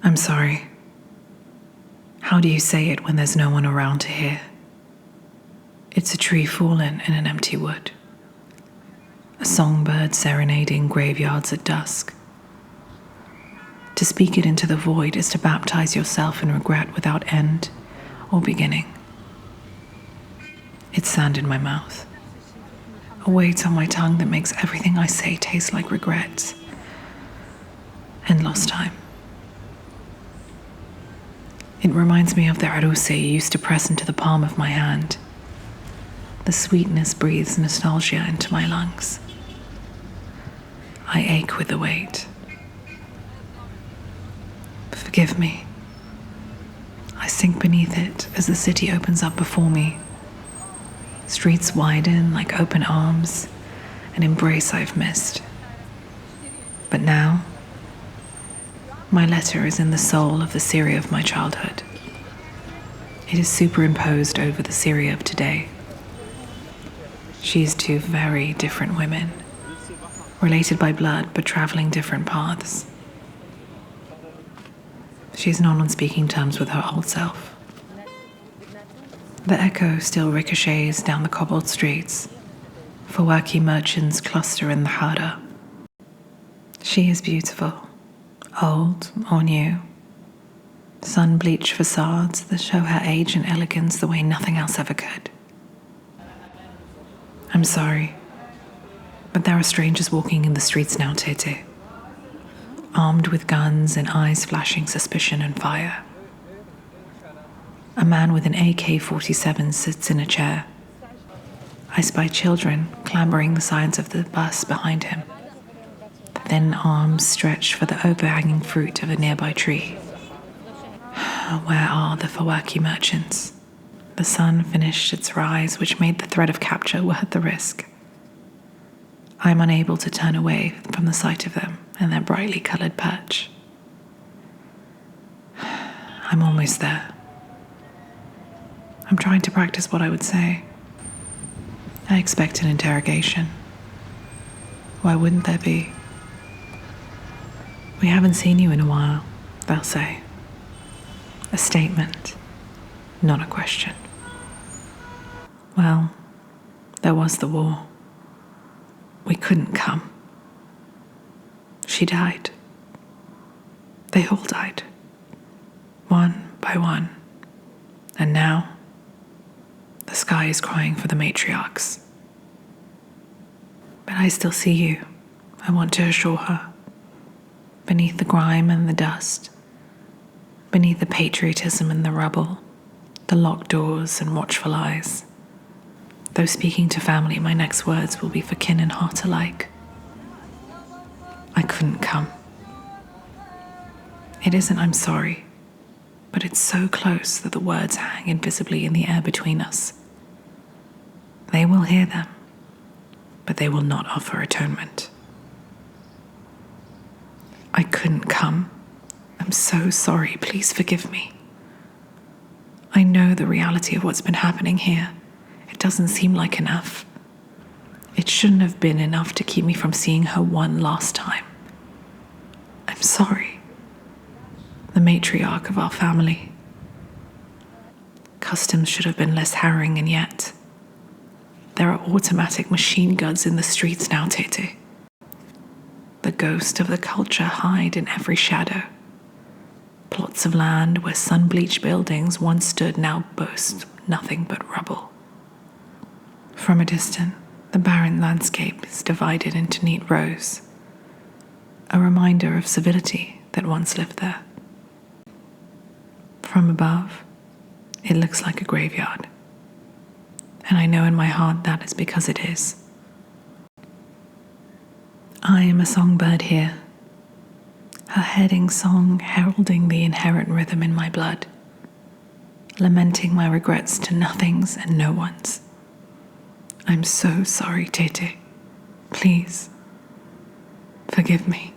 I'm sorry. How do you say it when there's no one around to hear? It's a tree fallen in an empty wood. A songbird serenading graveyards at dusk. To speak it into the void is to baptize yourself in regret without end or beginning. It's sand in my mouth, a weight on my tongue that makes everything I say taste like regret and lost time. It reminds me of the aruse you used to press into the palm of my hand. The sweetness breathes nostalgia into my lungs. I ache with the weight. Forgive me. I sink beneath it as the city opens up before me. Streets widen like open arms, an embrace I've missed. But now, my letter is in the soul of the Syria of my childhood. It is superimposed over the Syria of today. She is two very different women, related by blood but traveling different paths. She is not on speaking terms with her old self. The echo still ricochets down the cobbled streets. Fawaki merchants cluster in the harda. She is beautiful, old or new. Sun-bleached facades that show her age and elegance the way nothing else ever could. I'm sorry, but there are strangers walking in the streets now, Tete, armed with guns and eyes flashing suspicion and fire. A man with an AK-47 sits in a chair. I spy children clambering the sides of the bus behind him, thin arms stretched for the overhanging fruit of a nearby tree. Where are the Fawaki merchants? The sun finished its rise, which made the threat of capture worth the risk. I am unable to turn away from the sight of them and their brightly coloured perch. I'm almost there. I'm trying to practice what I would say. I expect an interrogation. Why wouldn't there be? We haven't seen you in a while, they'll say. A statement, not a question. Well, there was the war. We couldn't come. She died. They all died. One by one. And now, the sky is crying for the matriarchs. But I still see you, I want to assure her. Beneath the grime and the dust, beneath the patriotism and the rubble, the locked doors and watchful eyes. Though speaking to family, my next words will be for kin and heart alike. I couldn't come. It isn't I'm sorry, but it's so close that the words hang invisibly in the air between us. They will hear them, but they will not offer atonement. I couldn't come. I'm so sorry. Please forgive me. I know the reality of what's been happening here. It doesn't seem like enough. It shouldn't have been enough to keep me from seeing her one last time. I'm sorry. The matriarch of our family. Customs should have been less harrowing, and yet there are automatic machine guns in the streets now, Tete. The ghost of the culture hide in every shadow. Plots of land where sun-bleached buildings once stood now boast nothing but rubble. From a distance, the barren landscape is divided into neat rows, a reminder of civility that once lived there. From above, it looks like a graveyard, and I know in my heart that is because it is. I am a songbird here, a heading song heralding the inherent rhythm in my blood, lamenting my regrets to nothings and no ones. I'm so sorry, Tete. Please, forgive me.